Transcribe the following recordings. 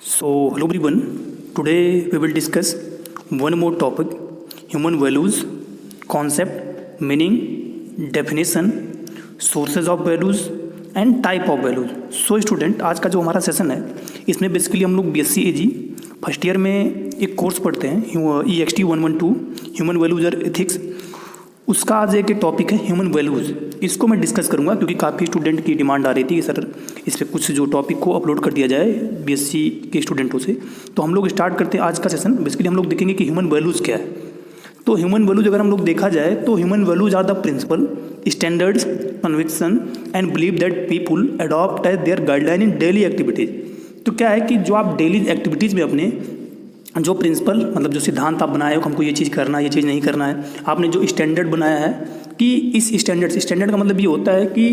So, hello everyone. Today we will discuss one more topic: human values, concept, meaning, definition, sources of values and type of values. So, student आज का जो हमारा session है इसमें basically हम लोग BSc AG first year में एक कोर्स पढ़ते हैं EXT 112 ह्यूमन वैल्यूज और एथिक्स। उसका आज एक टॉपिक है ह्यूमन वैल्यूज़। इसको मैं डिस्कस करूंगा क्योंकि काफ़ी स्टूडेंट की डिमांड आ रही थी कि सर इस पर कुछ जो टॉपिक को अपलोड कर दिया जाए BSc के स्टूडेंटों से। तो हम लोग स्टार्ट करते हैं आज का सेशन। बेसिकली हम लोग देखेंगे कि ह्यूमन वैल्यूज़ क्या है। तो ह्यूमन वैल्यूज अगर हम लोग देखा जाए तो human values are the principle standards conviction and believe that people adopt as their guideline in daily activities. तो क्या है कि जो आप डेली एक्टिविटीज़ में अपने जो प्रिंसिपल मतलब जो सिद्धांत आप बनाए हो हमको ये चीज़ करना है ये चीज़ नहीं करना है, आपने जो स्टैंडर्ड बनाया है कि इस स्टैंडर्ड का मतलब ये होता है कि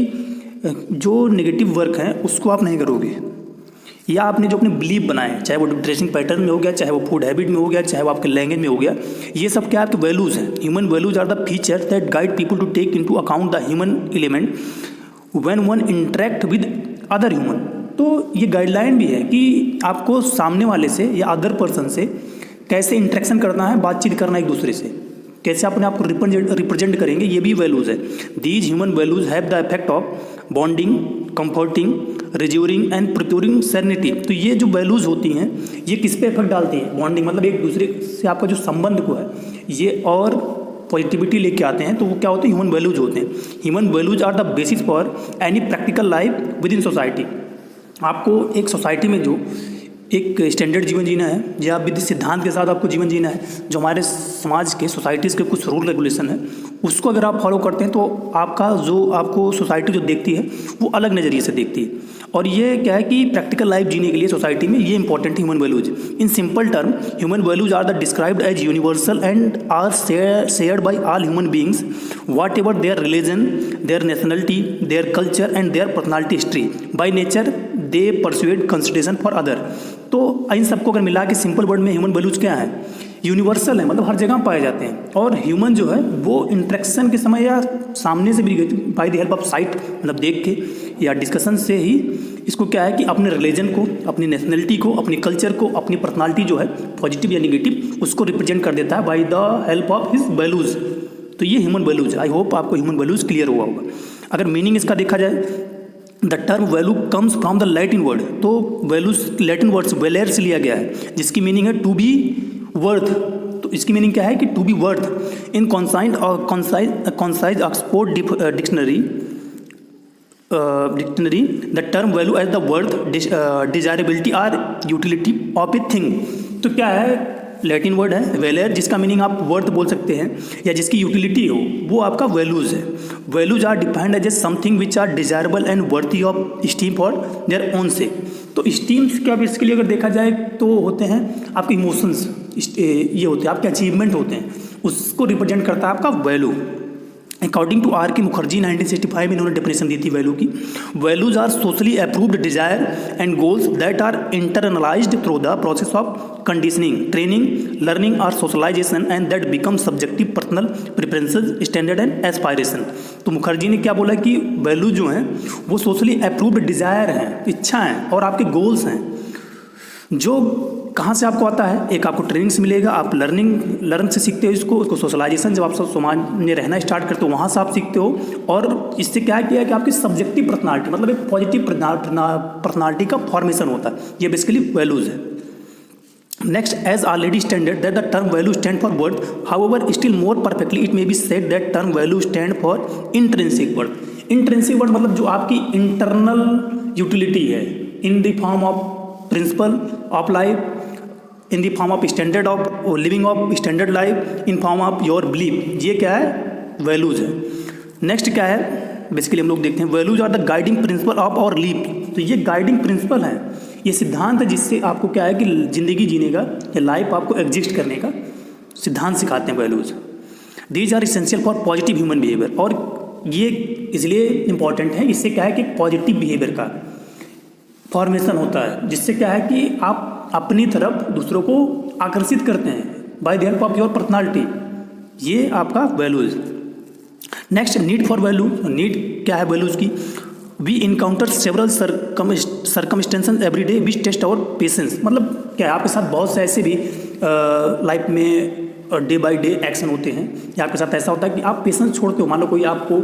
जो नेगेटिव वर्क है उसको आप नहीं करोगे, या आपने जो अपने बिलीव बनाए हैं चाहे वो ड्रेसिंग पैटर्न में हो गया, चाहे वो फूड हैबिट में हो गया, चाहे वो आपके लैंग्वेज में हो गया, ये सब क्या आपके वैल्यूज़ हैं। Human values are the feature that guide people to take into account the human element when one interact with other human. तो ये गाइडलाइन भी है कि आपको सामने वाले से या अदर पर्सन से कैसे इंटरेक्शन करना है, बातचीत करना एक दूसरे से, कैसे अपने आप को रिप्रेजेंट करेंगे, ये भी वैल्यूज़ है। These human values have the effect of bonding, comforting, reassuring and procuring serenity. तो ये जो वैल्यूज़ होती हैं ये किस पे इफेक्ट डालती हैं? बॉन्डिंग मतलब एक दूसरे से आपका जो संबंध को है ये और पॉजिटिविटी लेके आते हैं। तो वो क्या होते हैं? ह्यूमन वैल्यूज होते हैं। Human values are the basis for any practical life with in society. आपको एक सोसाइटी में जो एक स्टैंडर्ड जीवन जीना है या विधि सिद्धांत के साथ आपको जीवन जीना है, जो हमारे समाज के सोसाइटीज़ के कुछ रूल रेगुलेशन है उसको अगर आप फॉलो करते हैं तो आपका जो आपको सोसाइटी जो देखती है वो अलग नज़रिए से देखती है। और ये क्या है कि प्रैक्टिकल लाइफ जीने के लिए सोसाइटी में ये important human values. In simple term human values are the described as universal and are shared by all human beings whatever their religion, their nationality, their culture and their personality history. By nature they persuade consideration for other. तो इन सबको अगर मिला के simple word में human values क्या है? Universal है, मतलब हर जगह पाए जाते हैं। और ह्यूमन जो है वो इंटरेक्शन के समय या सामने से भी bye the help of site मतलब देख के या डिस्कशन से ही इसको क्या है कि अपने रिलीजन को, अपनी नेशनलिटी को, अपनी कल्चर को, अपनी पर्सनालिटी जो है पॉजिटिव या नेगेटिव उसको रिप्रेजेंट कर देता है bye the help of his values. तो ये ह्यूमन वैल्यूज है। आई होप आपको ह्यूमन वैल्यूज क्लियर हुआ होगा। अगर मीनिंग इसका देखा जाए, the term value comes from the Latin word. तो वैल्यूज लैटिन वर्ड से वेलेर से लिया गया है जिसकी मीनिंग है टू बी वर्थ। तो इसकी मीनिंग क्या है कि to be worth. In concise Oxford dictionary the term value as the worth, desirability or utility of a thing. तो क्या है? लैटिन वर्ड है वेलेर जिसका मीनिंग आप वर्थ बोल सकते हैं या जिसकी यूटिलिटी हो वो आपका वैल्यूज़ है। Values are defined as a something which are desirable and worthy of esteem for their own sake. तो स्टीम्स क्या इसके लिए अगर देखा जाए तो होते हैं आपके इमोशंस, ये होते हैं आपके अचीवमेंट होते हैं, उसको रिप्रेजेंट करता है आपका value. According to R.K. Mukherjee 1965 में इन्होंने डेफिनेशन दी थी वैल्यू की। Values are socially approved desire and goals that are internalised through the process of conditioning, training, learning और socialisation and that become subjective personal preferences, standard and aspiration. तो मुखर्जी ने क्या बोला कि वैल्यू जो हैं वो सोशली अप्रूव्ड डिजायर हैं, इच्छा हैं और आपके गोल्स हैं जो कहाँ से आपको आता है? एक आपको ट्रेनिंग से मिलेगा, आप लर्न से सीखते हो उसको सोशलाइजेशन जब आप सब समाज में रहना स्टार्ट करते हो वहाँ से आप सीखते हो। और इससे क्या किया कि आपकी सब्जेक्टिव पर्सनालिटी मतलब एक पॉजिटिव पर्सनालिटी का फॉर्मेशन होता है। ये बेसिकली वैल्यूज़ है। Next, as already standard that the term value stand for worth, however still more perfectly it may be said that term value stand for intrinsic worth. Intrinsic worth मतलब जो आपकी internal utility है in the form of principle of life, in the form of standard of living of standard life, in form of your belief. ये क्या है? Values है। Next क्या है? बेसिकली हम लोग देखते हैं values are the guiding principle of our life. तो ये गाइडिंग प्रिंसिपल है, ये सिद्धांत है जिससे आपको क्या है कि ज़िंदगी जीने का या लाइफ आपको एग्जिस्ट करने का सिद्धांत सिखाते हैं values. These are essential for positive human behaviour. और ये इसलिए इंपॉर्टेंट है, इससे क्या है कि पॉजिटिव बिहेवियर का फॉर्मेशन होता है, जिससे क्या है कि आप अपनी तरफ दूसरों को आकर्षित करते हैं by the help of your personality. ये आपका values. Next, need for value. Need क्या है वैल्यूज़ की? We encounter several circumstances every day which test our patience. मतलब क्या है, आपके साथ बहुत से ऐसे भी लाइफ में डे बाय डे एक्शन होते हैं, या आपके साथ ऐसा होता है कि आप पेशेंस छोड़ते हो। मान लो कोई आपको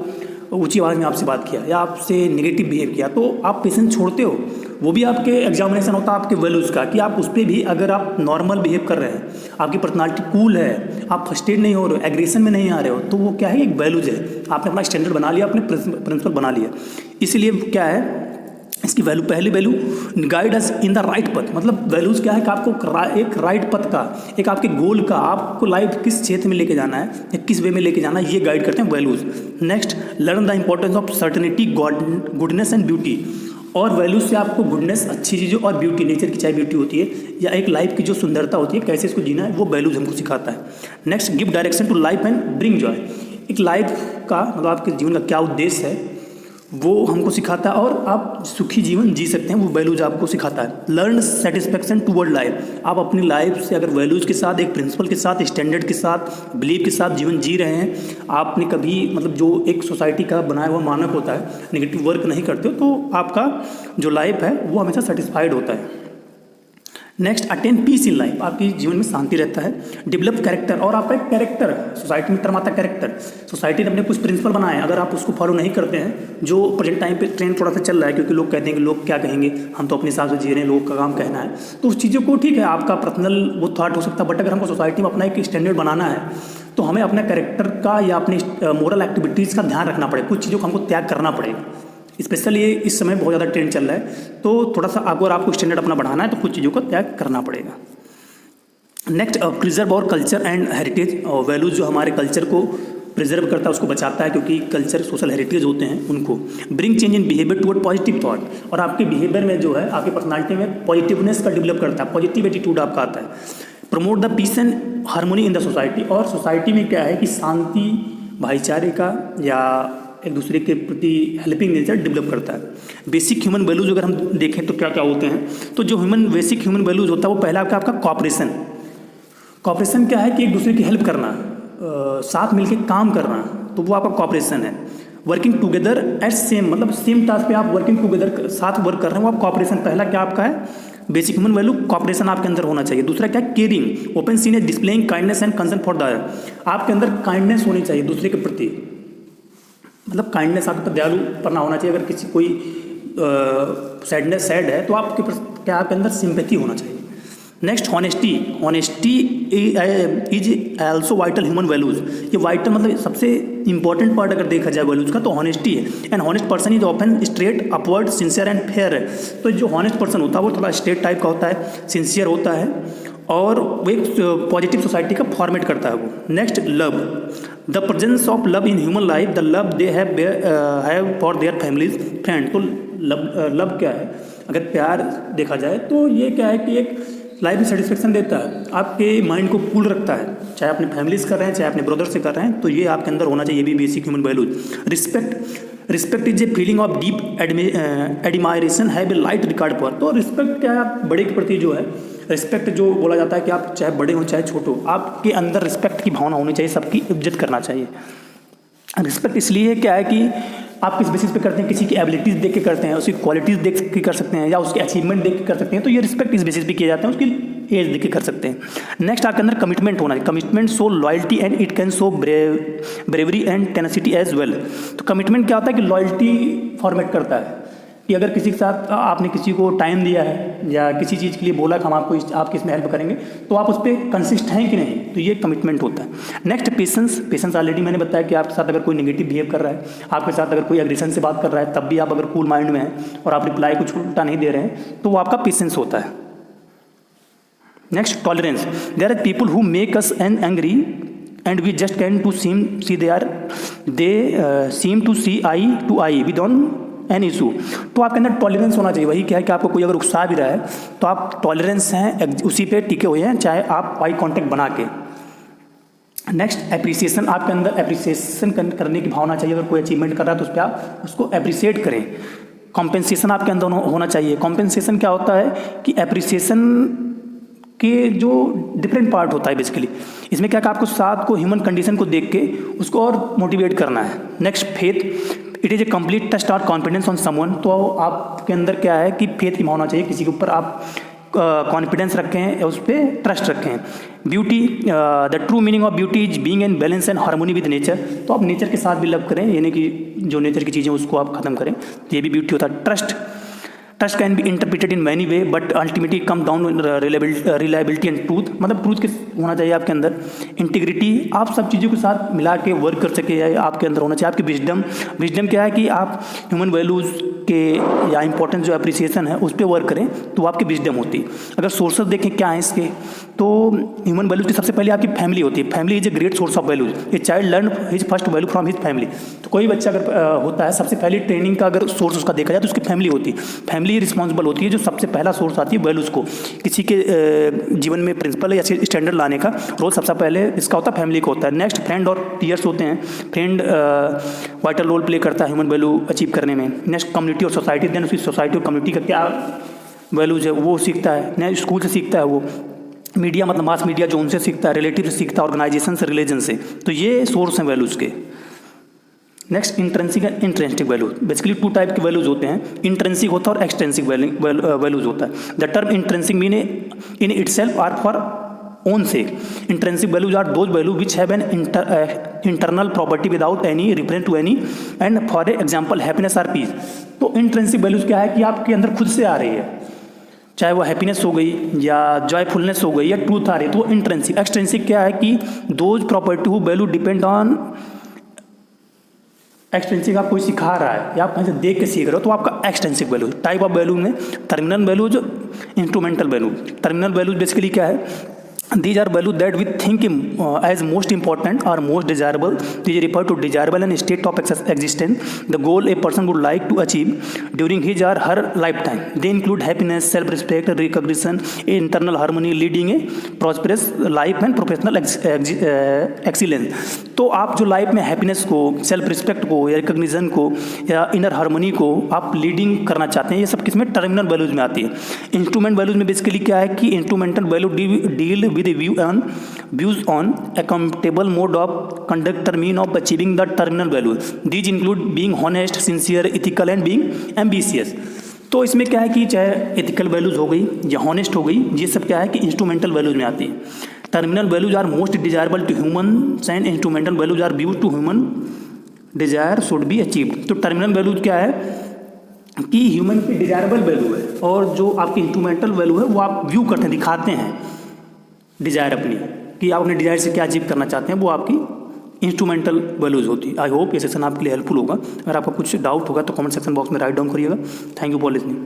ऊंची आवाज़ में आपसे बात किया या आपसे नेगेटिव बिहेव किया, तो आप पेशेंस छोड़ते हो। वो भी आपके एग्जामिनेशन होता है आपके वैल्यूज़ का, कि आप उस पर भी अगर आप नॉर्मल बिहेव कर रहे हैं, आपकी पर्सनालिटी कूल है, आप फ्रस्ट्रेट नहीं हो रहे हो, एग्रेशन में नहीं आ रहे हो, तो वो क्या है, एक वैल्यूज़ है। आपने अपना स्टैंडर्ड बना लिया, अपने प्रिंसिपल बना लिया। इसलिए क्या है, इसकी वैल्यू, पहली value guide us in the right पथ। मतलब वैल्यूज़ क्या है कि आपको एक राइट पथ का, एक आपके गोल का, आपको लाइफ किस क्षेत्र में लेके जाना है या किस वे में लेके जाना है, ये गाइड करते हैं values. Next, learn the importance of certainty, goodness and beauty. और वैल्यूज से आपको गुडनेस, अच्छी चीज़ों, और ब्यूटी, नेचर की चाहे ब्यूटी होती है या एक लाइफ की जो सुंदरता होती है, कैसे इसको जीना है, वो वैल्यूज हमको सिखाता है। Next, give direction to life and bring joy. एक लाइफ का मतलब आपके जीवन का क्या उद्देश्य है वो हमको सिखाता है, और आप सुखी जीवन जी सकते हैं, वो वैल्यूज आपको सिखाता है। Learn satisfaction toward life. आप अपनी लाइफ से अगर वैल्यूज़ के साथ, एक प्रिंसिपल के साथ, स्टैंडर्ड के साथ, बिलीव के साथ जीवन जी रहे हैं, आपने कभी मतलब जो एक सोसाइटी का बनाया हुआ मानक होता है, नेगेटिव वर्क नहीं करते हो, तो आपका जो लाइफ है वो हमेशा सेटिस्फाइड होता है। Next, attain peace in life. आपके जीवन में शांति रहता है। डेवलप कैरेक्टर, और आपका एक कैरेक्टर, सोसाइटी में टर्म आता है कैरेक्टर। सोसाइटी ने अपने कुछ प्रिंसिपल बनाए हैं, अगर आप उसको फॉलो नहीं करते हैं, जो प्रेजेंट टाइम पे ट्रेंड थोड़ा सा चल रहा है, क्योंकि लोग कहते हैं कि लोग क्या कहेंगे, हम तो अपने हिसाब से जी रहे हैं, लोगों का काम कहना है, तो उस चीज़ों को ठीक है, आपका पर्सनल वो थॉट हो सकता है, बट अगर हमको सोसाइटी में अपना एक स्टैंडर्ड बनाना है, तो हमें अपने कैरेक्टर का या अपनी मोरल एक्टिविटीज़ का ध्यान रखना पड़ेगा, कुछ चीज़ों को हमको त्याग करना पड़ेगा। स्पेशली ये इस समय बहुत ज़्यादा ट्रेंड चल रहा है, तो थोड़ा सा अगर आपको स्टैंडर्ड अपना बढ़ाना है तो कुछ चीज़ों का त्याग करना पड़ेगा। नेक्स्ट, प्रिजर्व और कल्चर एंड हेरिटेज। वैल्यूज जो हमारे कल्चर को प्रिजर्व करता है, उसको बचाता है, क्योंकि कल्चर सोशल हेरिटेज होते हैं उनको। Bring change in behaviour toward positive thought, और आपके बिहेवियर में जो है, आपकी पर्सनालिटी में पॉजिटिवनेस का डेवलप करता है, पॉजिटिव एटीट्यूड आपका आता है। Promote the peace and harmony in the society, और सोसाइटी में क्या है कि शांति, भाईचारे का या एक दूसरे के प्रति हेल्पिंग नेचर डेवलप करता है। बेसिक ह्यूमन वैल्यूज अगर हम देखें तो क्या क्या होते हैं, तो जो बेसिक ह्यूमन वैल्यूज होता है वो पहला आपका कॉपरेशन। कॉपरेशन क्या है कि एक दूसरे की हेल्प करना, साथ मिलकर काम करना, तो वो आपका कॉपरेशन है। वर्किंग टुगेदर एट सेम, मतलब सेम टास्क पे आप वर्किंग टुगेदर साथ वर्क कर रहे हैं, वो आप कॉपरेशन, पहला क्या आपका है, बेसिक ह्यूमन वैल्यू कॉपरेशन आपके अंदर होना चाहिए। दूसरा क्या है, केयरिंग, ओपन सीन है, displaying kindness and concern for the other. आपके अंदर काइंडनेस होनी चाहिए दूसरे के प्रति, मतलब काइंडनेस आपके पर दयालु पना होना चाहिए। अगर किसी कोई सैड है तो आपके क्या आपके अंदर सिंपैथी होना चाहिए। Next, honesty. Honesty is also vital human values. ये वाइटल मतलब सबसे इंपॉर्टेंट पार्ट अगर देखा जाए वैल्यूज का तो हॉनेस्टी है। And honest person is often straight, upward, sincere and fair है। तो जो हॉनेस्ट पर्सन होता है वो थोड़ा स्ट्रेट टाइप का होता है, सिंसियर होता है, और वो एक पॉजिटिव सोसाइटी का फॉर्मेट करता है वो। Next, love. The presence of love in human life, the love they have for their families, friend. तो लव क्या है, अगर प्यार देखा जाए तो ये क्या है कि एक लाइफ में सेटिस्फेक्शन देता है, आपके माइंड को कूल रखता है, चाहे अपने फैमिलीज कर रहे हैं चाहे अपने ब्रदर से कर रहे हैं, तो ये आपके अंदर होना चाहिए, ये भी basic human values. Respect is a feeling of deep admiration, have a light record पर। तो रिस्पेक्ट क्या है, बड़े के प्रति जो है रिस्पेक्ट, जो बोला जाता है कि आप चाहे बड़े हो चाहे छोटे हो, आपके अंदर रिस्पेक्ट की भावना होनी चाहिए, सबकी इज्जत करना चाहिए। रिस्पेक्ट इसलिए क्या है कि आप किस बेसिस पे करते हैं, किसी की एबिलिटीज़ देख के करते हैं, उसकी क्वालिटीज़ देख के कर सकते हैं, या उसके अचीवमेंट देख के कर सकते हैं, तो ये रिस्पेक्ट इस बेसिस पे किए जाते हैं, उसकी एज देख के कर सकते हैं। नेक्स्ट, आपके अंदर कमिटमेंट होना है। Commitment show loyalty and it can show bravery and tenacity as well. तो कमिटमेंट क्या होता है कि लॉयल्टी फॉर्मेट करता है, कि अगर किसी के साथ आपने किसी को टाइम दिया है या किसी चीज़ के लिए बोला कि हम आपकी इसमें हेल्प करेंगे, तो आप उस पर कंसिस्ट हैं कि नहीं, तो ये कमिटमेंट होता है। Next, patience. पेशेंस ऑलरेडी मैंने बताया कि आपके साथ अगर कोई नेगेटिव बिहेव कर रहा है, आपके साथ अगर कोई एग्रेशन से बात कर रहा है, तब भी आप अगर कूल माइंड में हैं और आप रिप्लाई कुछ उल्टा नहीं दे रहे हैं, तो वो आपका पेशेंस होता है। Next, tolerance. There are people who make us angry and we just can to seem to see eye to eye with on an issue. तो आपके अंदर टॉलरेंस होना चाहिए। वही क्या है कि आपको कोई अगर उकसा भी रहा है तो आप टॉलरेंस हैं, उसी पे टिके हुए हैं, चाहे आप आई कांटेक्ट बना के। Next, appreciation. आपके अंदर एप्रिसिएशन करने की भावना चाहिए। अगर कोई अचीवमेंट कर रहा है तो उस पर आप उसको एप्रिसिएट करें। कॉम्पेंसेशन आपके अंदर होना चाहिए। कॉम्पेंसेशन क्या होता है कि एप्रिसिएशन के जो डिफरेंट पार्ट होता है बेसिकली, इसमें क्या कि आपको साथ को ह्यूमन कंडीशन को देख के उसको और मोटिवेट करना है। Next, faith. It is a complete trust और कॉन्फिडेंस ऑन समवन। तो आपके अंदर क्या है कि फेथ की भावना चाहिए, किसी के ऊपर आप कॉन्फिडेंस रखें, उस पर ट्रस्ट रखें। Beauty, the true meaning of beauty is being in balance and harmony with nature. तो आप नेचर के साथ भी लव करें, यानी कि जो नेचर की चीज़ें उसको आप ख़त्म करें, तो ये भी ब्यूटी होता है। Trust can be interpreted in many way but ultimately come down reliability and truth. मतलब ट्रूथ के होना चाहिए आपके अंदर, इंटीग्रिटी, आप सब चीज़ों के साथ मिला के वर्क कर सके, या आपके अंदर होना चाहिए। आपकी विजडम क्या है कि आप ह्यूमन वैल्यूज़ के या इंपॉर्टेंस जो अप्रिसिएशन है उस पर वर्क करें, तो आपकी विजडम होती है। अगर सोर्सेज देखें क्या है इसके, तो ह्यूमन वैल्यूज की सबसे पहले आपकी फैमिली होती है। Family is a great source of values. A child learn his first value from his family. तो कोई बच्चा अगर होता है, सबसे पहली ट्रेनिंग का अगर सोर्स उसका देखा जाए तो उसकी फैमिली होती है। फैमिली रिस्पॉन्सिबल होती है, जो सबसे पहला सोर्स आती है वैल्यूज़ को, किसी के जीवन में प्रिंसिपल या स्टैंडर्ड लाने का रोल सबसे पहले इसका होता है, फैमिली को होता है। नेक्स्ट फ्रेंड और पीयर्स होते हैं। फ्रेंड वाइटल रोल प्ले करता है ह्यूमन वैल्यू अचीव करने में। नेक्स्ट कम्युनिटी और सोसाइटी, देन उसकी सोसाइटी और कम्युनिटी का क्या वैल्यूज है वो सीखता है। नेक्स्ट स्कूल से सीखता है वो। मीडिया मतलब मास मीडिया जो उनसे सीखता है, रिलेटिव से सीखता है, ऑर्गेनाइजेशन से, रिलीजन से। तो ये सोर्स हैं वैल्यूज़ के। Next intrinsic and intrinsic value. Basically two type के वैल्यूज होते हैं, इंट्रेंसिक होता है और एक्सट्रेंसिक वैल्यूज होता है। The term intrinsic mean in itself or for own sake. Intrinsic values are those value which have an internal property without any reference to any, and for example happiness or peace. तो intrinsic values क्या है कि आपके अंदर खुद से आ रही है, चाहे वो हैप्पीनेस हो गई या जॉयफुलनेस हो गई या ट्रूथ आ रही है, तो वो इंट्रेंसिक। एक्सट्रेंसिक क्या है कि those property who value depend on extrinsic. आप कोई सिखा रहा है या आप कहीं से देख के सीख रहे हो, तो आपका extrinsic value. Type of value में terminal values, instrumental value. Terminal values basically क्या है, these are value that we think as most important or most desirable. These refer to desirable and state of existence, the goal a person would like to achieve during his or her lifetime. They include happiness, self-respect, recognition, internal harmony, leading a prosperous life and professional excellence. तो आप जो life में happiness को, self respect को या recognition को या inner harmony को आप लीडिंग करना चाहते हैं, ये सब किसमें, टर्मिनल वैल्यूज में आती है। इंस्ट्रूमेंट वैल्यूज में बेसिकली क्या है कि instrumental value deal with a views on accountable mode of conduct or mean of achieving the terminal value. These include being honest, sincere, ethical and being ambitious. तो इसमें क्या है कि चाहे एथिकल वैल्यूज हो गई या हॉनेस्ट हो गई, ये सब क्या है कि इंस्ट्रूमेंटल वैल्यूज में आती है। Terminal values are most desirable to human and instrumental values are view to human desire should be achieve. तो टर्मिनल वैल्यूज क्या है कि ह्यूमन की डिजायरेबल वैल्यू है, और जो आपकी इंस्ट्रूमेंटल वैल्यू है वो आप व्यू करते हैं, दिखाते हैं डिज़ायर अपनी, कि आप अपने डिज़ायर से क्या अचीव करना चाहते हैं, वो आपकी इंस्ट्रूमेंटल वैल्यूज़ होती है। आई होप ये सेशन आपके लिए हेल्पफुल होगा। अगर आपका कुछ डाउट होगा तो कमेंट सेक्शन बॉक्स में राइट डाउन करिएगा। Thank you for listening.